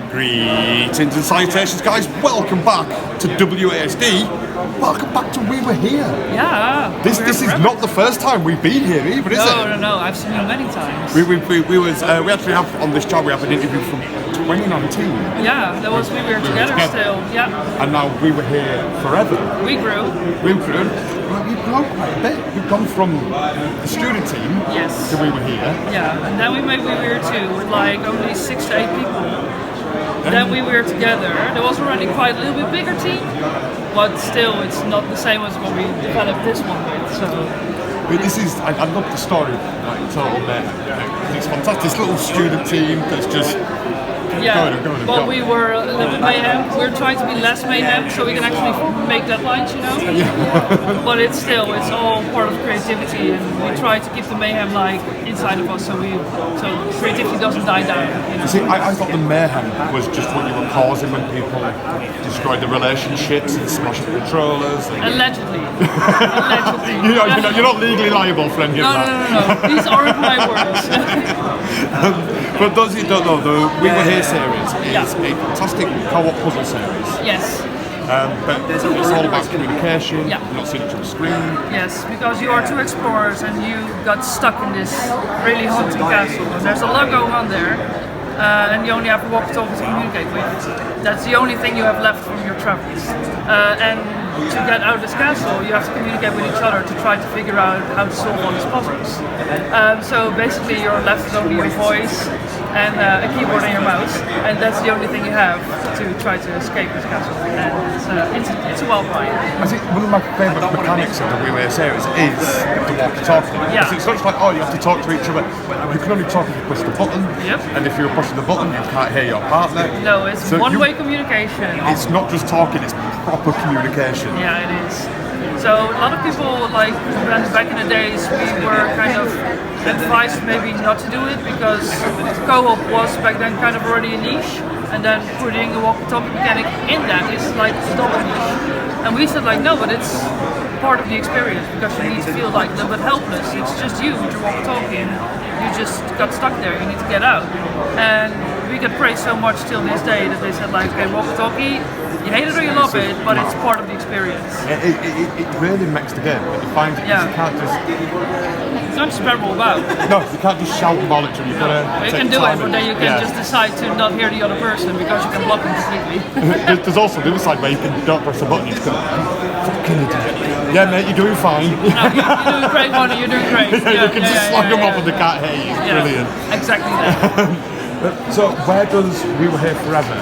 Greetings and salutations, guys. Welcome back to W.A.S.D. Welcome back to We Were Here. Yeah. This is not the first time we've been here either, is it? No. I've seen you many times. We actually have on this job, we have an interview from 2019. Yeah, that was We Were Together still. Yeah. And now We Were Here forever. We grew. We've grown. Well, we've grown quite a bit. We've gone from the student team Yes. to We Were Here. Yeah, and then we made We Were Too with like only 6 to 8 people. Then We Were Together. There was already quite a little bit bigger team, but still it's not the same as when we developed this one with. So. I love the story, like Total Mayhem. It's fantastic. This little student team that's just going. But we were a little bit mayhem. We're trying to be less mayhem, so we can actually make deadlines, you know. Yeah. But it's all part of creativity, and we try to keep the mayhem like inside of us, so creativity doesn't die down. You know? See, I thought the mayhem was just what you were causing when people destroyed the relationships and smashed the controllers. Allegedly. You're not legally liable for any of that. No. These aren't my words. But those who don't know, the We Were Here series is a fantastic co-op puzzle series. Yes. But it's all about communication, Yeah. not seeing each other's screen. Yes, because you are 2 explorers and you got stuck in this really haunting castle. And there's a lot going on there, and you only have a walkie-talkie to communicate with. That's the only thing you have left from your travels. And to get out of this castle, you have to communicate with each other to try to figure out how to solve all these puzzles. So basically you're left with only your voice and a keyboard and your mouse, and that's the only thing you have to try to escape this castle. And it's a wild ride. I think one of my favourite mechanics of the We Were Here series is the walkie-talkie. Yeah. It's not like, you have to talk to each other. You can only talk if you push the button. Yep. And if you're pushing the button, you can't hear your partner. No, it's one-way communication. It's not just talking, it's proper communication. Yeah, it is. So a lot of people, like back in the days, we were kind of advised maybe not to do it because co-op was back then kind of already a niche, and then putting a walkie-talkie mechanic in that is like a double niche. And we said like, no, but it's part of the experience because you need to feel like a little bit helpless. It's just you with your walkie-talkie and you just got stuck there, you need to get out. And we get praised so much till this day that they said like, okay, walkie-talkie, you hate it or you love it, but it's part of the experience. It really makes the game. It defines it. Yeah. You can't just... It's not just verbal about. No, you can't just shout and it. You've got to You can do it, but then you can just decide to not hear the other person because you can block them completely. There's also the other side where you can don't press the button, you just go, fucking idiot. Yeah, mate, you're doing fine. No, you're doing great, Bonnie, you're doing great. You can just slug them off and they can't hear you. Yeah, brilliant. exactly that. So, where does We Were Here Forever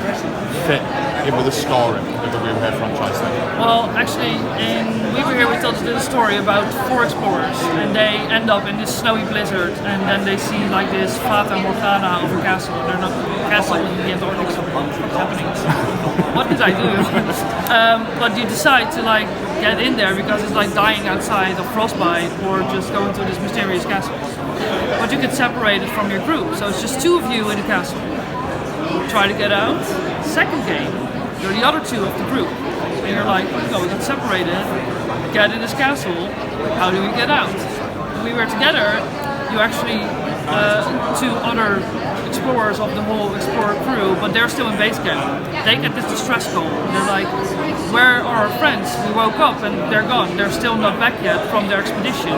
fit in with the story of the We Were Here franchise then? Well, actually, in We Were Here, we told a story about 4 explorers, and they end up in this snowy blizzard, and then they see like this Fata Morgana of a castle. They're not a castle in the Antarctic, so what's happening? What did I do? But you decide to like get in there because it's like dying outside of frostbite, or just go into this mysterious castle. But you get separated from your group, so it's just 2 of you in the castle. Try to get out. Second game, you're the other 2 of the group. And you're like, no, we got separated, get in this castle, how do we get out? When we were together, you actually, 2 other explorers of the whole explorer crew, but they're still in base camp. They get this distress call. They're like, where are our friends? We woke up and they're gone. They're still not back yet from their expedition.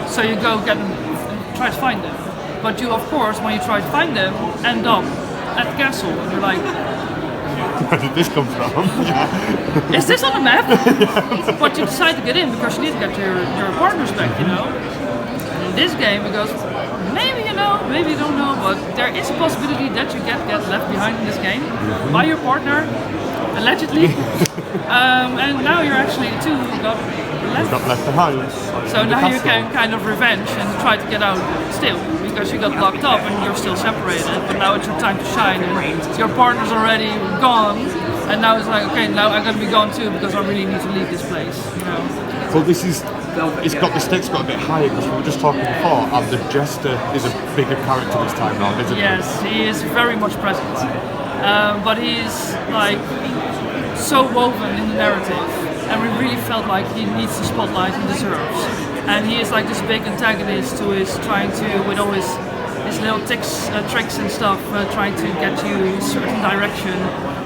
So you go get them and try to find them. But you, of course, when you try to find them, end up at the castle. And you're like, where did this come from? Is this on the map? But you decide to get in because you need to get your partners back, you know. And in this game, it goes, maybe you know, maybe you don't know, but there is a possibility that you get left behind in this game by your partner, allegedly. And now you're actually the 2 who got left behind. So now you can kind of revenge and try to get out still, because you got locked up and you're still separated, but now it's your time to shine and your partner's already gone, and now it's like, okay, now I'm gonna be gone too because I really need to leave this place, you know. Well, the stakes got a bit higher because we were just talking before, and the Jester is a bigger character this time round, isn't he? Yes, he is very much present, but he's like so woven in the narrative, and we really felt like he needs the spotlight he deserves. And he is like this big antagonist who is trying to, with all his these little tricks and stuff, trying to get you a certain direction.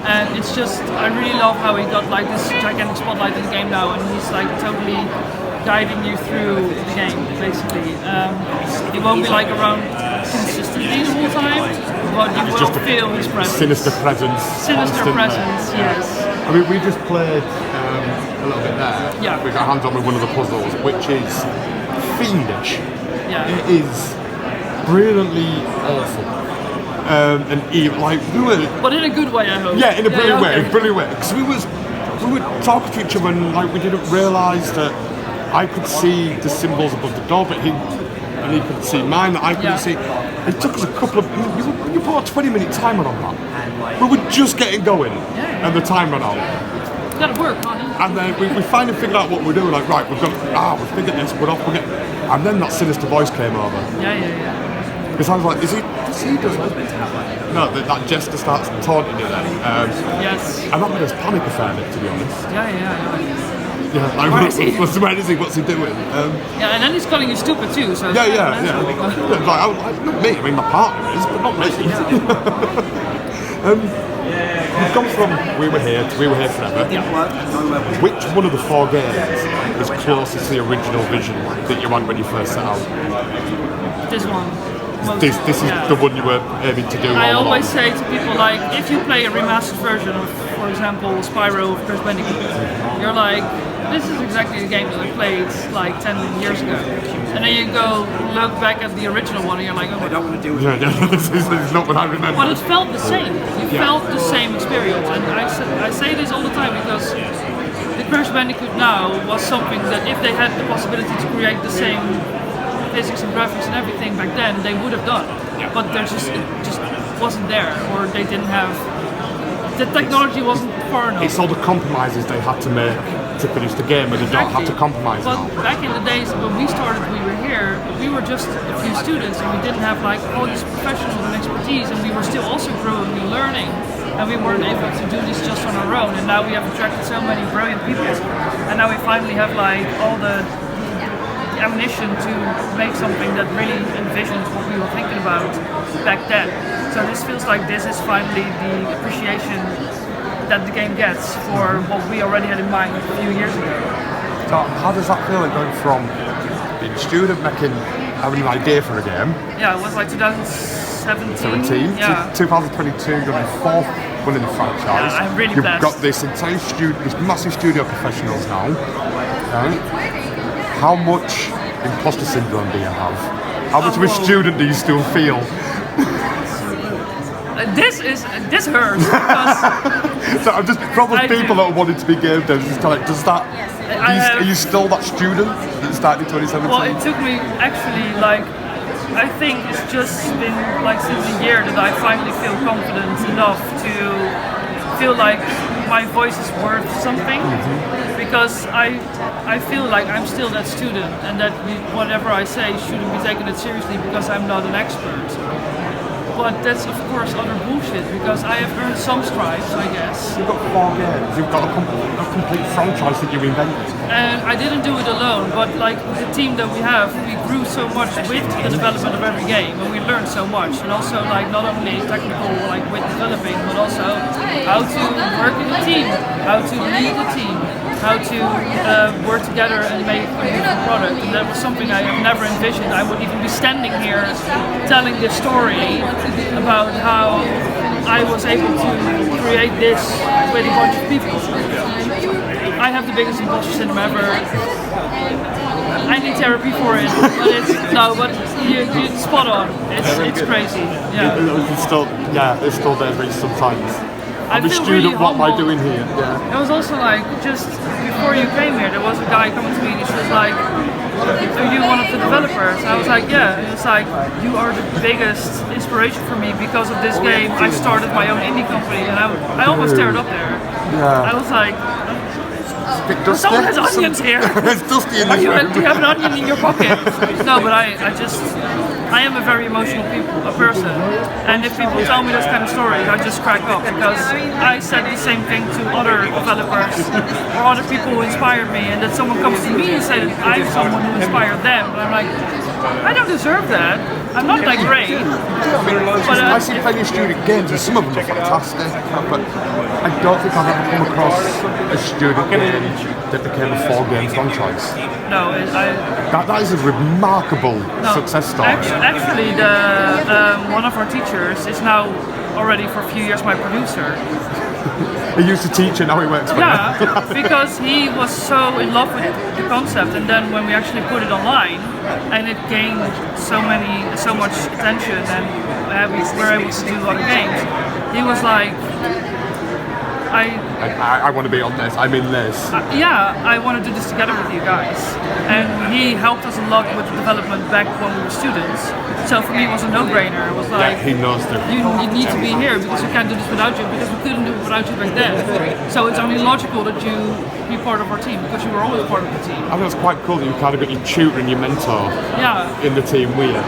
And it's just, I really love how he got like this gigantic spotlight in the game now, and he's like totally guiding you through the game, basically. He won't be like around consistently the whole time, but you will feel his presence. Sinister presence. Sinister presence, yes. I mean, we just played a little bit there. Yeah. We got hands on with one of the puzzles, which is fiendish. Yeah. It is brilliantly awful. And even like we were. But in a good way, I hope. Yeah, in a brilliant way, okay. brilliant way. Because we were talking to each other and like we didn't realise that I could see the symbols above the door, but he couldn't see mine that I couldn't see. It took us a couple of. You put a 20-minute timer on that. We were just getting going, and the time ran out. You gotta work on it. And then we finally figured out what we're doing. Like, right, we've figured this. We're off. And then that sinister voice came over. Yeah. Because I was like, does he do it? No, that Jester starts taunting you then. Yes. And that made us panic a fair bit, to be honest. Yeah. Yeah, like, Where is he? Where is he? What's he doing? Yeah, and then he's calling you stupid too. So Yeah. Like, not me. I mean, my partner is, but not me. We've gone from we were here to we were here forever. Which one of the 4 games is closest to the original vision that you had when you first set out? This one. This is the one you were aiming to do. I all always along. say to people, like, if you play a remastered version of, for example, Spyro of Crash Bandicoot, you're like, this is exactly the game that I played like 10 years ago. And then you go look back at the original one and you're like, oh, I don't want to do it. Yeah, this is not what I remember. But it felt the same. You felt the same experience. And I say this all the time because the Crash Bandicoot now was something that if they had the possibility to create the same physics and graphics and everything back then, they would have done. But it just wasn't there, or they didn't have, the technology wasn't far enough. It's all the compromises they had to make to finish the game, and they don't have to compromise But now. back in the days when we started, we were here, we were just a few students and we didn't have like all these professionals and expertise, and we were still also growing and learning, and we weren't able to do this just on our own. And now we have attracted so many brilliant people, and now we finally have like all the ammunition to make something that really envisions what we were thinking about back then. So this feels like this is finally the appreciation that the game gets for what we already had in mind a few years ago. So how does that feel, like going from being a student, having an idea for a game, Yeah, it was like 2017. Yeah. 2022, you're the 4th one in the franchise. Yeah, I'm really You've blessed. got this entire this massive studio of professionals now. Right? How much imposter syndrome do you have? How much of a student do you still feel? This hurts because So I'm just from the I people do. that wanted to be game devs. Just like, does that? Are you still that student that started in 2017? well, it took me actually like, I think it's just been like since a year that I finally feel confident enough to feel like my voice is worth something, because I feel like I'm still that student, and that whatever I say shouldn't be taken it seriously because I'm not an expert. But that's of course utter bullshit, because I have earned some stripes, I guess. You've got 4 games. You've got a complete franchise that you invented. And I didn't do it alone, but like the team that we have, we grew so much with the development of every game, and we learned so much. And also like not only technical, like with developing, but also how to work in a team, how to lead a team, how to work together and make a beautiful product. And that was something I have never envisioned. I would even be standing here telling this story about how I was able to create this with a bunch of people. I have the biggest imposter syndrome ever. I need therapy for it, but you're spot on. It's crazy. Yeah. It's still there sometimes. I'm a feel student, really what am I humbled. doing here? Yeah. It was also like, just before you came here, there was a guy coming to me and he was like, are you one of the developers? And I was like, yeah. And it's like, you are the biggest inspiration for me because of this game. I started my own indie company, and I almost teared up there. Yeah. I was like, It's a bit dusty. Someone has onions here. It's dusty in this room. Do you have an onion in your pocket? No, but I am a very emotional person, and if people tell me those kind of stories, I just crack up because I said the same thing to other developers or other people who inspired me, and then someone comes to me and says I'm someone who inspired them, and I'm like, I don't deserve that. I'm not that great. But I see plenty of student games, and some of them are fantastic, but I don't think I've ever come across a student game that became a 4-game franchise. No, that is a remarkable success story. Actually, one of our teachers is now already for a few years my producer. He used to teach and now he works for Yeah, because he was so in love with the concept, and then when we actually put it online and it gained so much attention, and we were able to do other games, he was like, I want to be on this, I'm in this. I want to do this together with you guys. And he helped us a lot with the development back when we were students. So for me it was a no-brainer. It was like, he knows you need to be here because you can't do this without you, because we couldn't do it without you back then. So it's only logical that you be part of our team, because you were always part of the team. I think it's quite cool that you kind of got your tutor and your mentor in the team with you.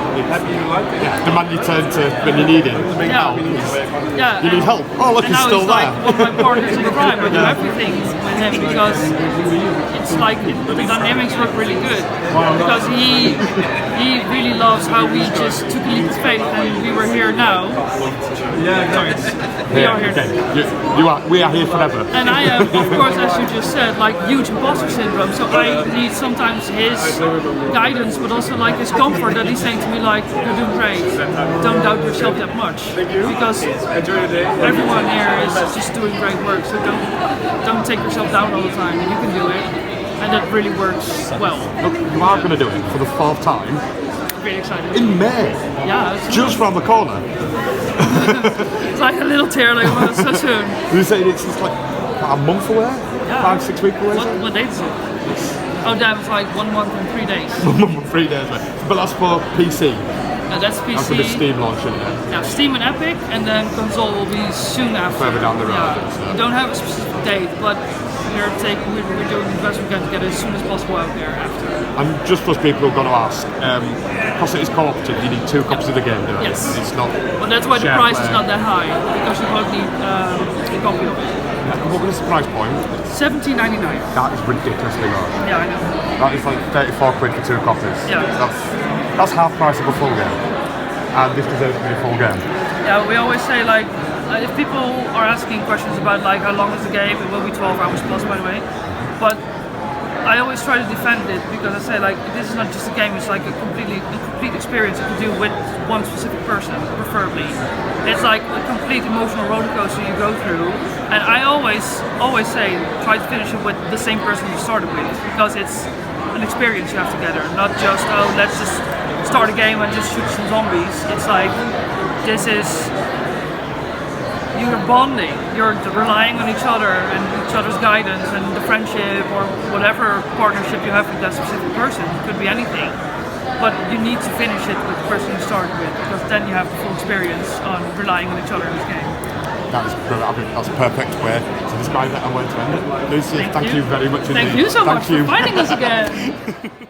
The man you turn to when you need him. You need help. Oh look, he's still there. Like one of my partners in crime. I do everything with him because it's like the dynamics work really good. Because he really loves how we just took a leap of faith and we were here now. We are here. Okay. We are here forever. And I am, of course, as you just said, like huge imposter syndrome. So I need sometimes his guidance, but also like his comfort that he's saying to me like, you're doing great. Don't doubt yourself that much. Because everyone here is just doing great work. So don't take yourself down all the time. You can do it. And that really works well. Look, you are going to do it for the 4th time. Really excited. In May. Yeah. It's just round the corner. It's like a little tear, like, well, so soon. You say it's like a month away? Yeah. 5-6 weeks away? What date is it? Oh damn, it's like 1 month and 3 days. 1 month and 3 days, mate. But that's for PC. That's PC. That's for the Steam launch, isn't it? Yeah, Steam and Epic, and then console will be soon after. Further down the road. Yeah. So. We don't have a specific date, but we're doing the best we can to get it as soon as possible out there after. And just for people who are going to ask, because it is cooperative, you need 2 copies of the game, don't you? Yes. It's not. But that's why the price is not that high, because you both need a copy of it. And what was the price point? $17.99. That is ridiculously low. Yeah, I know. That is like 34 quid for 2 copies. Yeah. That's half price of a full game. And this deserves to be a full game. Yeah, we always say like, if people are asking questions about like how long is the game, it will be 12 hours plus, by the way. But I always try to defend it because I say like, this is not just a game, it's like a complete experience you can do with one specific person, preferably. It's like a complete emotional roller coaster you go through, and I always say try to finish it with the same person you started with, because it's an experience you have together, not just let's just start a game and just shoot some zombies. It's like, this is, you're bonding, you're relying on each other and each other's guidance and the friendship or whatever partnership you have with that specific person. It could be anything, but you need to finish it with the person you started with, because then you have the full experience on relying on each other in this game. That is brilliant. I think that's a perfect way to describe it and way to end it. Lucia, thank you very much indeed. Thank you so much for finding us again.